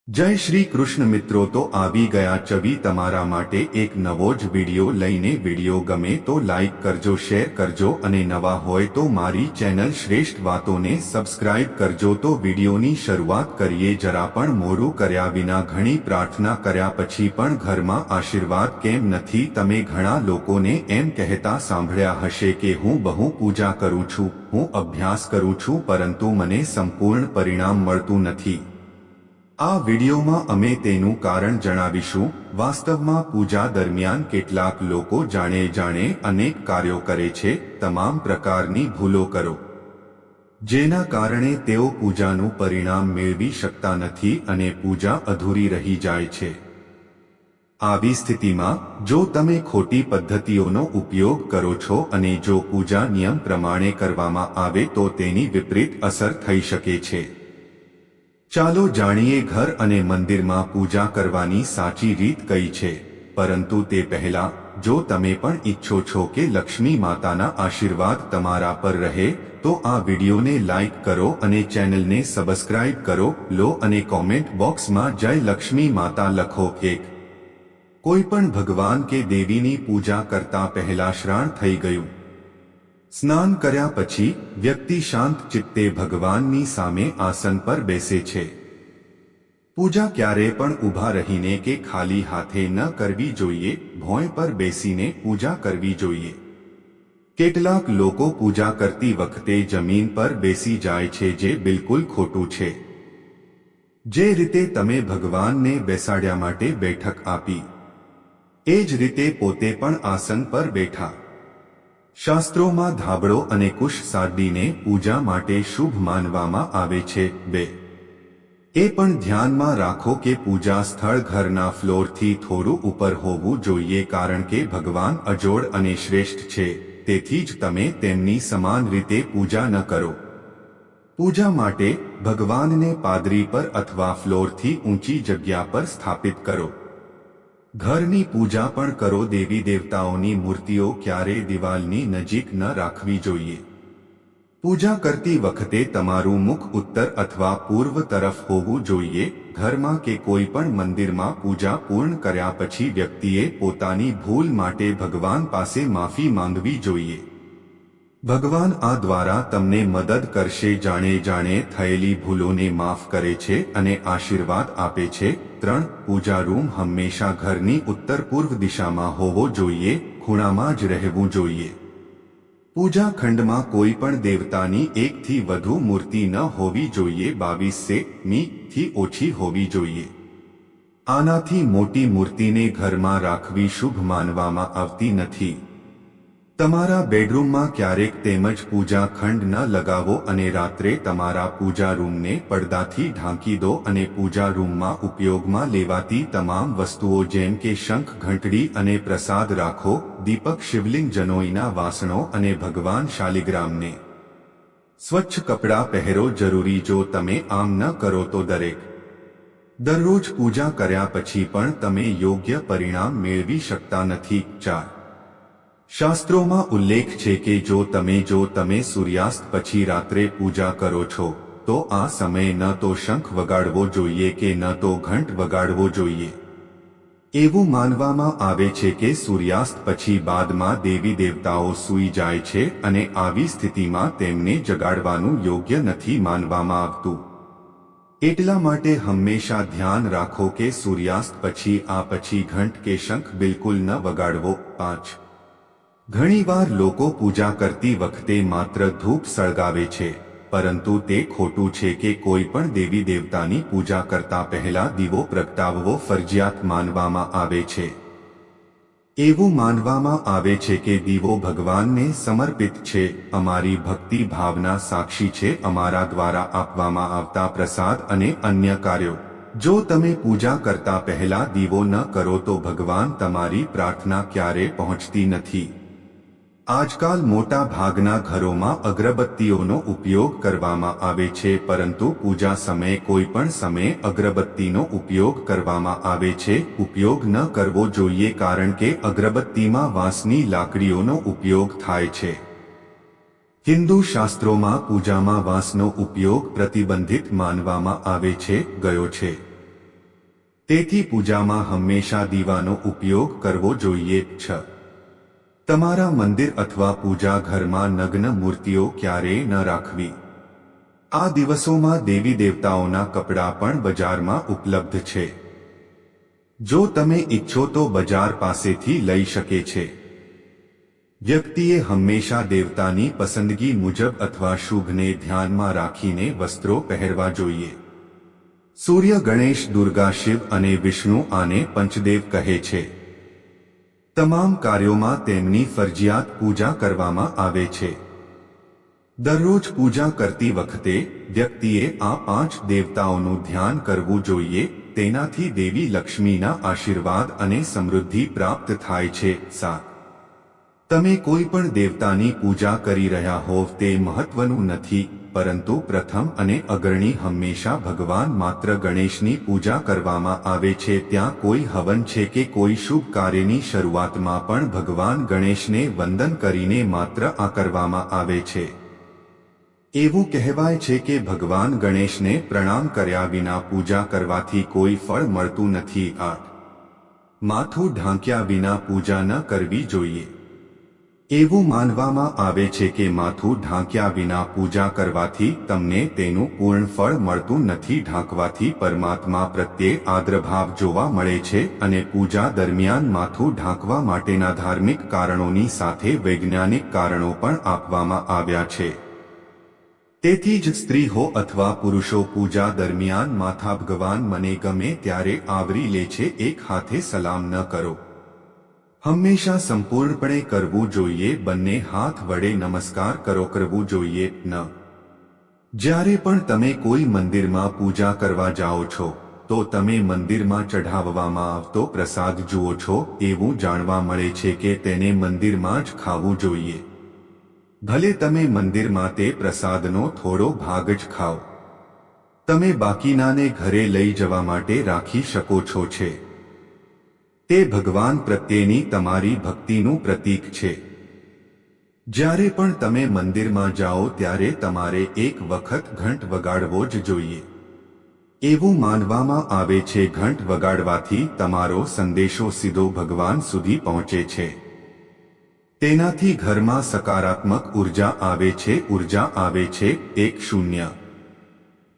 જય શ્રી કૃષ્ણ મિત્રો, તો આવી ગયા ચવી તમારા માટે એક નવો જ વિડિયો લઈને. વિડિયો ગમે તો લાઈક કરજો, શેર કરજો અને નવા હોય તો મારી ચેનલ શ્રેષ્ઠ વાતોને સબસ્ક્રાઇબ કરજો. તો વિડિયોની શરૂઆત કરીએ. જરા પણ મોડું કર્યા વિના ઘણી પ્રાર્થના કર્યા પછી પણ ઘરમાં આશીર્વાદ કેમ નથી? તમે ઘણા લોકોને એમ કહેતા સાંભળ્યા હશે કે હું બહુ પૂજા કરું છું, હું અભ્યાસ કરું છું, પરંતુ મને સંપૂર્ણ પરિણામ મળતું નથી. આ વિડિયોમાં અમે તેનું કારણ જણાવીશું. વાસ્તવમાં પૂજા દરમિયાન કેટલાક લોકો જાણે અનેક કાર્યો કરે છે, તમામ પ્રકારની ભૂલો કરો, જેના કારણે તેઓ પૂજાનું પરિણામ મેળવી શકતા નથી અને પૂજા અધૂરી રહી જાય છે. આવી સ્થિતિમાં જો તમે ખોટી પદ્ધતિઓનો ઉપયોગ કરો છો અને જો પૂજા નિયમ પ્રમાણે કરવામાં આવે તો તેની વિપરીત અસર થઈ શકે છે. ચાલો જાણીએ ઘર અને મંદિરમાં પૂજા કરવાની સાચી રીત કઈ છે. પરંતુ તે પહેલા જો તમે પણ ઈચ્છો છો કે લક્ષ્મી માતાના આશીર્વાદ તમારા પર રહે તો આ વિડિયોને લાઈક કરો અને ચેનલને સબસ્ક્રાઇબ કરો લો અને કોમેન્ટ બોક્સમાં જય લક્ષ્મી માતા લખો. કોઈ પણ ભગવાન કે દેવીની પૂજા કરતા પહેલા સ્નાન થઈ ગયું. સ્નાન કર્યા પછી વ્યક્તિ શાંત ચિત્તે ભગવાનની સામે આસન પર બેસે છે. પૂજા ક્યારે પણ ઊભા રહીને કે ખાલી હાથે ન કરવી જોઈએ, ભોંય પર બેસીને પૂજા કરવી જોઈએ. કેટલાક લોકો પૂજા કરતી વખતે જમીન પર બેસી જાય છે, જે બિલકુલ ખોટું છે. જે રીતે તમે ભગવાનને બેસાડ્યા માટે બેઠક આપી, એ જ રીતે પોતે પણ આસન પર બેઠા. શાસ્ત્રોમાં ધાબળો અને કુશ સાડીને પૂજા માટે શુભ માનવામાં આવે છે. 2. એ પણ ધ્યાનમાં રાખો કે પૂજા સ્થળ ઘરના ફ્લોરથી થોડું ઉપર હોવું જોઈએ, કારણ કે ભગવાન અજોડ અને શ્રેષ્ઠ છે, તેથી જ તમે તેમની સમાન રીતે પૂજા ન કરો. પૂજા માટે ભગવાનને પાદરી પર અથવા ફ્લોરથી ઊંચી જગ્યા પર સ્થાપિત કરો. ઘરની પૂજા પણ કરો. દેવી દેવતાઓની મૂર્તિઓ ક્યારેય દિવાલની નજીક ન રાખવી જોઈએ. પૂજા કરતી વખતે તમારું મુખ ઉત્તર અથવા પૂર્વ તરફ હોવું જોઈએ. ઘરમાં કે કોઈ પણ મંદિરમાં પૂજા પૂર્ણ કર્યા પછી વ્યક્તિએ પોતાની ભૂલ માટે ભગવાન પાસે માફી માંગવી જોઈએ. ભગવાન આ દ્વારા તમને મદદ કરશે, જાણે થયેલી ભૂલોને માફ કરે છે અને આશીર્વાદ આપે છે. 3. પૂજા રૂમ હંમેશા ઘરની ઉત્તર પૂર્વ દિશામાં હોવો જોઈએ, ખૂણામાં જ રહેવું જોઈએ. પૂજા ખંડમાં કોઈ પણ દેવતાની એકથી વધુ મૂર્તિ ન હોવી જોઈએ. 22 થી ઓછી હોવી જોઈએ. આનાથી મોટી મૂર્તિને ઘરમાં રાખવી શુભ માનવામાં આવતી નથી. તમારા બેડરૂમમાં ક્યારેક તેમજ પૂજા ખંડ ન લગાવો અને રાત્રે તમારા પૂજા રૂમને પડદાથી ઢાંકી દો અને પૂજા રૂમમાં ઉપયોગમાં લેવાતી તમામ વસ્તુઓ જેમ કે શંખ, ઘંટડી અને પ્રસાદ રાખો. દીપક, શિવલિંગ, જનોઈના વાસણો અને ભગવાન શાલિગ્રામને સ્વચ્છ કપડાં પહેરો. જરૂરી જો તમે આમ ન કરો તો દરરોજ પૂજા કર્યા પછી પણ તમે યોગ્ય પરિણામ મેળવી શકતા નથી. 4. શાસ્ત્રોમાં ઉલ્લેખ છે કે જો તમે સૂર્યાસ્ત પછી રાત્રે પૂજા કરો છો તો આ સમયે ન તો શંખ વગાડવો જોઈએ કે ન તો ઘંટ વગાડવો જોઈએ. એવું માનવામાં આવે છે કે સૂર્યાસ્ત પછી બાદમાં દેવી દેવતાઓ સૂઈ જાય છે અને આવી સ્થિતિમાં તેમને જગાડવાનું યોગ્ય નથી માનવામાં આવતું. એટલા માટે હંમેશા ધ્યાન રાખો કે સૂર્યાસ્ત પછી ઘંટ કે શંખ બિલકુલ ન વગાડવો. 5. ઘણીવાર લોકો પૂજા કરતી વખતે માત્ર ધૂપ સળગાવે છે, પરંતુ તે ખોટું છે કે કોઈ પણ દેવી દેવતાની પૂજા કરતા પહેલા દીવો પ્રગટાવવો ફરજિયાત માનવામાં આવે છે. એવું માનવામાં આવે છે કે દીવો ભગવાનને સમર્પિત છે, અમારી ભક્તિ ભાવના સાક્ષી છે, અમારા દ્વારા આપવામાં આવતા પ્રસાદ અને અન્ય કાર્યો. જો તમે પૂજા કરતા પહેલા દીવો ન કરો તો ભગવાન તમારી પ્રાર્થના ક્યારે પહોંચતી નથી. આજકાલ મોટા ભાગના ઘરોમાં અગરબત્તીઓનો ઉપયોગ કરવામાં આવે છે, પરંતુ પૂજા સમયે કોઈ પણ સમયે અગરબત્તીનો ઉપયોગ કરવામાં આવે છે. ઉપયોગ ન કરવો જોઈએ કારણ કે અગરબત્તીમાં વાંસની લાકડીઓનો ઉપયોગ થાય છે. હિન્દુ શાસ્ત્રોમાં પૂજામાં વાંસનો ઉપયોગ પ્રતિબંધિત માનવામાં આવે છે. ગયો છે તેથી પૂજામાં હંમેશા દીવાનો ઉપયોગ કરવો જોઈએ. 6. તમારા મંદિર અથવા પૂજા ઘરમાં નગ્ન મૂર્તિઓ ક્યારેય ન રાખવી. આ દિવસોમાં દેવી દેવતાઓના કપડાં પણ બજારમાં ઉપલબ્ધ છે. જો તમે ઈચ્છો તો બજાર પાસેથી લઈ શકે છે. વ્યક્તિએ હંમેશા દેવતાની પસંદગી મુજબ અથવા શુભને ધ્યાનમાં રાખીને વસ્ત્રો પહેરવા જોઈએ. સૂર્ય, ગણેશ, દુર્ગા, શિવ અને વિષ્ણુ આને પંચદેવ કહે છે. તમામ કાર્યોમાં તેમની ફરજિયાત પૂજા કરવામાં આવે છે. દરરોજ પૂજા કરતી વખતે વ્યક્તિએ આ 5 દેવતાઓનું ધ્યાન કરવું જોઈએ. તેનાથી દેવી લક્ષ્મીના આશીર્વાદ અને સમૃદ્ધિ પ્રાપ્ત થાય છે. 7. તમે કોઈ પણ દેવતાની પૂજા કરી રહ્યા હોવ તે મહત્વનું નથી, પરંતુ પ્રથમ અને અગ્રણી હંમેશા ભગવાન માત્ર ગણેશની પૂજા કરવામાં આવે છે. ત્યાં કોઈ હવન છે કે કોઈ શુભ કાર્યની શરૂઆતમાં પણ ભગવાન ગણેશને વંદન કરીને માત્ર આ કરવામાં આવે છે. એવું કહેવાય છે કે ભગવાન ગણેશને પ્રણામ કર્યા વિના પૂજા કરવાથી કોઈ ફળ મળતું નથી. 8. માથું ઢાંક્યા વિના પૂજા ન કરવી જોઈએ. એવું માનવામાં આવે છે કે માથું ઢાંક્યા વિના પૂજા કરવાથી તમને તેનું પૂર્ણ ફળ મળતું નથી. ઢાંકવાથી પરમાત્મા પ્રત્યે આદરભાવ જોવા મળે છે અને પૂજા દરમિયાન માથું ઢાંકવા માટેના ધાર્મિક કારણોની સાથે વૈજ્ઞાનિક કારણો પણ આપવામાં આવ્યા છે. તેથી જ સ્ત્રી હો અથવા પુરુષો પૂજા દરમિયાન માથા ભગવાન મને ગમે ત્યારે આવરી લે છે. એક હાથે સલામ ન કરો. હંમેશા સંપૂર્ણપણે કરવું જોઈએ. બંને હાથ વડે નમસ્કાર કરવું જોઈએ. ન જ્યારે પણ તમે કોઈ મંદિરમાં પૂજા કરવા જાઓ છો તો તમે મંદિરમાં ચઢાવવામાં આવતો પ્રસાદ જુઓ છો. એવું જાણવા મળે છે કે તેને મંદિરમાં જ ખાવું જોઈએ. ભલે તમે મંદિરમાં તે પ્રસાદનો થોડો ભાગ જ ખાઓ. તમે બાકીનાને ઘરે લઈ જવા માટે રાખી શકો છો. તે ભગવાન પ્રત્યેની તમારી ભક્તિનું પ્રતીક છે. જ્યારે પણ તમે મંદિરમાં જાઓ ત્યારે તમારે એક વખત ઘંટ વગાડવો જ જોઈએ. એવું માનવામાં આવે છે ઘંટ વગાડવાથી તમારો સંદેશો સીધો ભગવાન સુધી પહોંચે છે. તેનાથી ઘરમાં સકારાત્મક ઉર્જા આવે છે. ઉર્જા આવે છે. 1.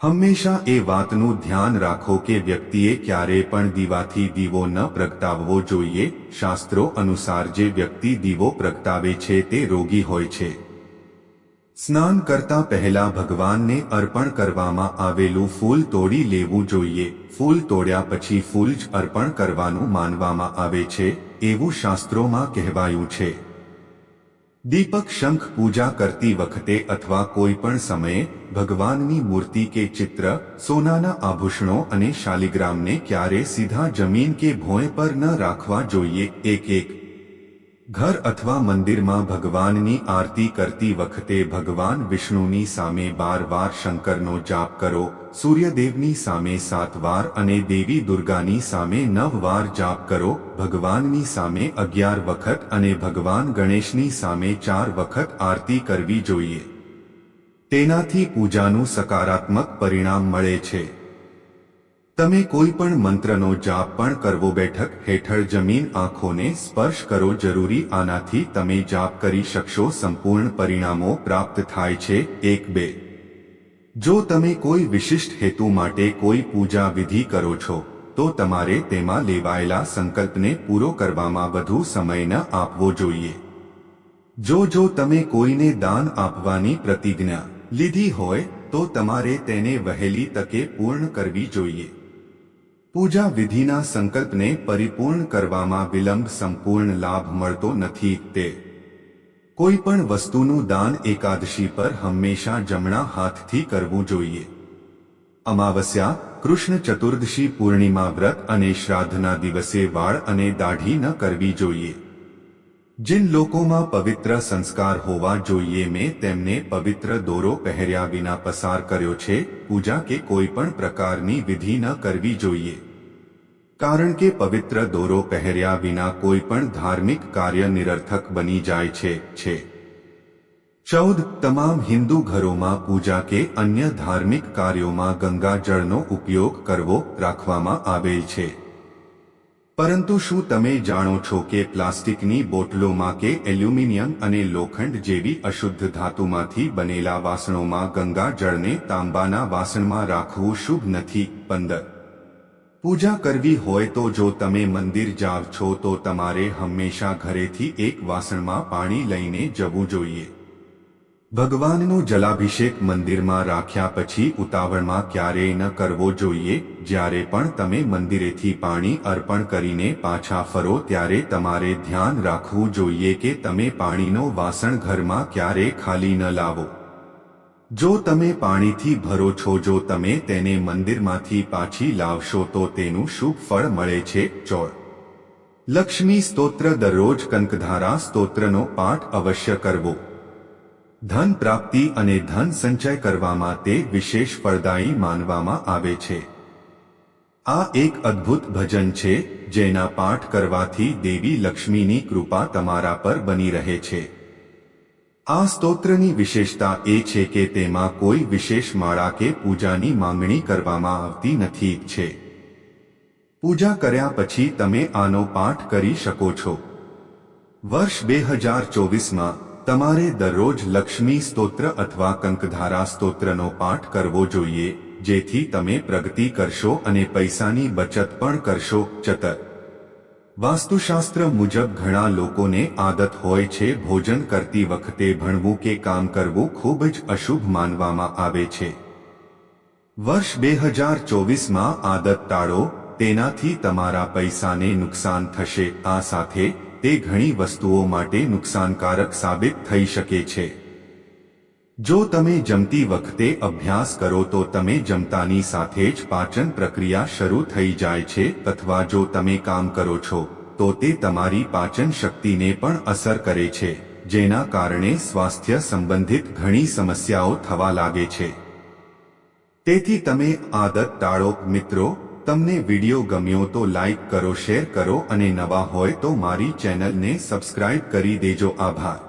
હંમેશા એ વાતનું ધ્યાન રાખો કે વ્યક્તિએ ક્યારેય પણ દીવાથી દીવો ન પ્રગટાવવો જોઈએ. શાસ્ત્રો અનુસાર જે વ્યક્તિ દીવો પ્રગટાવે છે તે રોગી હોય છે. સ્નાન કરતા પહેલા ભગવાનને અર્પણ કરવામાં આવેલું ફૂલ તોડી લેવું જોઈએ. ફૂલ તોડ્યા પછી ફૂલ જ અર્પણ કરવાનું માનવામાં આવે છે, એવું શાસ્ત્રોમાં કહેવાયું છે. દીપક, શંખ પૂજા કરતી વખતે અથવા કોઈ પણ સમયે ભગવાનની મૂર્તિ કે ચિત્ર, સોનાના આભૂષણો અને શાલિગ્રામને ક્યારે સીધા જમીન કે ભોંય પર ન રાખવા જોઈએ. 1. ઘર અથવા મંદિરમાં ભગવાનની આરતી કરતી વખતે ભગવાન વિષ્ણુની સામે 12 વાર શંકરનો જાપ કરો, સૂર્યદેવની સામે 7 વાર અને દેવી દુર્ગાની સામે 9 વાર જાપ કરો, ભગવાનની સામે 11 વખત અને ભગવાન ગણેશની સામે 4 વખત આરતી કરવી જોઈએ. તેનાથી પૂજાનું સકારાત્મક પરિણામ મળે છે. તમે કોઈ પણ મંત્રનો જાપ પણ કરવો. બેઠક હેઠળ જમીન, આંખોને સ્પર્શ કરો જરૂરી. આનાથી તમે જાપ કરી શકશો. સંપૂર્ણ પરિણામો પ્રાપ્ત થાય છે. 1-2 જો તમે કોઈ વિશિષ્ટ હેતુ માટે કોઈ પૂજા વિધિ કરો છો તો તમારે તેમાં લેવાયેલા સંકલ્પને પૂરો કરવામાં વધુ સમય ન આપવો જોઈએ. જો તમે કોઈને દાન આપવાની પ્રતિજ્ઞા લીધી હોય તો તમારે તેને વહેલી તકે પૂર્ણ કરવી જોઈએ. પૂજા વિધિના સંકલ્પને પરિપૂર્ણ કરવામાં વિલંબ સંપૂર્ણ લાભ મળતો નથી. તે કોઈ પણ વસ્તુનું દાન એકાદશી પર હંમેશા જમણા હાથથી કરવું જોઈએ. અમાવસ્યા, કૃષ્ણ ચતુર્દશી, પૂર્ણિમા, વ્રત અને શ્રાદ્ધના દિવસે વાળ અને દાઢી ન કરવી જોઈએ. जिन लोकों पवित्र संस्कार होवा जोईए में तेमने पवित्र दोरो पहर्या विना पसार कर्यो छे। पूजा के कोई पण प्रकारनी विधि न करवी जोईए, कारण के पवित्र दोरो पहर्या विना कोई पण धार्मिक कार्य निरर्थक बनी जाय छे। 14 તમામ હિન્દુ ઘરોમાં પૂજા કે અન્ય ધાર્મિક કાર્યોમાં ગંગા જળનો ઉપયોગ કરવો રાખવામાં આવેલ છે. પરંતુ શું તમે જાણો છો કે પ્લાસ્ટિકની બોટલોમાં કે એલ્યુમિનિયમ અને લોખંડ જેવી અશુદ્ધ ધાતુમાંથી બનેલા વાસણોમાં ગંગા જળને તાંબાના વાસણમાં રાખવું શુભ નથી. 15 પૂજા કરવી હોય તો જો તમે મંદિર જાવ છો તો તમારે હંમેશા ઘરેથી એક વાસણમાં પાણી લઈને જવું જોઈએ. ભગવાનનો જલાભિષેક મંદિરમાં રાખ્યા પછી ઉતાવળમાં ક્યારેય ન કરવો જોઈએ. જ્યારે પણ તમે મંદિરેથી પાણી અર્પણ કરીને પાછા ફરો ત્યારે તમારે ધ્યાન રાખવું જોઈએ કે તમે પાણીનો વાસણ ઘરમાં ક્યારેય ખાલી ન લાવો. જો તમે પાણીથી ભરો છો, જો તમે તેને મંદિરમાંથી પાછી લાવશો તો તેનું શુભ ફળ મળે છે. 14 લક્ષ્મી સ્તોત્ર દરરોજ કનકધારા સ્તોત્રનો પાઠ અવશ્ય કરવો. ધન પ્રાપ્તિ અને ધન સંચય કરવામાં તે વિશેષ ફળદાયી માનવામાં આવે છે. આ એક અદ્ભુત ભજન છે જેના પાઠ કરવાથી દેવી લક્ષ્મીની કૃપા તમારા પર બની રહે છે. આ સ્તોત્રની વિશેષતા એ છે કે તેમાં કોઈ વિશેષ માળા કે પૂજાની માંગણી કરવામાં આવતી નથી છે. પૂજા કર્યા પછી તમે આનો પાઠ કરી શકો છો. વર્ષ 2024માં તમારે દરરોજ લક્ષ્મી સ્તોત્ર અથવા કંકધારા સ્તોત્રનો પાઠ કરવો જોઈએ, જેથી તમે પ્રગતિ કરશો અને પૈસાની બચત પણ કરશો. 14 વાસ્તુશાસ્ત્ર મુજબ ઘણા લોકોને આદત હોય છે ભોજન કરતી વખતે ભણવું કે કામ કરવું ખૂબ જ અશુભ માનવામાં આવે છે. વર્ષ 2024માં આદત ટાળો, તેનાથી તમારા પૈસાને નુકસાન થશે. આ સાથે તે ઘણી વસ્તુઓ માટે નુકસાનકારક સાબિત થઈ શકે છે. જો તમે જમતી વખતે અભ્યાસ કરો તો તમે જમતાની સાથે જ પાચન પ્રક્રિયા શરૂ થઈ જાય છે, અથવા જો તમે કામ કરો છો તો તે તમારી પાચન શક્તિને પણ અસર કરે છે, જેના કારણે સ્વાસ્થ્ય સંબંધિત ઘણી સમસ્યાઓ થવા લાગે છે. તેથી તમે આદત ટાળો. મિત્રો, તમને વિડિયો ગમ્યો તો લાઈક કરો, શેર કરો અને નવા હોય તો મારી ચેનલને સબસ્ક્રાઇબ કરી દેજો. આભાર.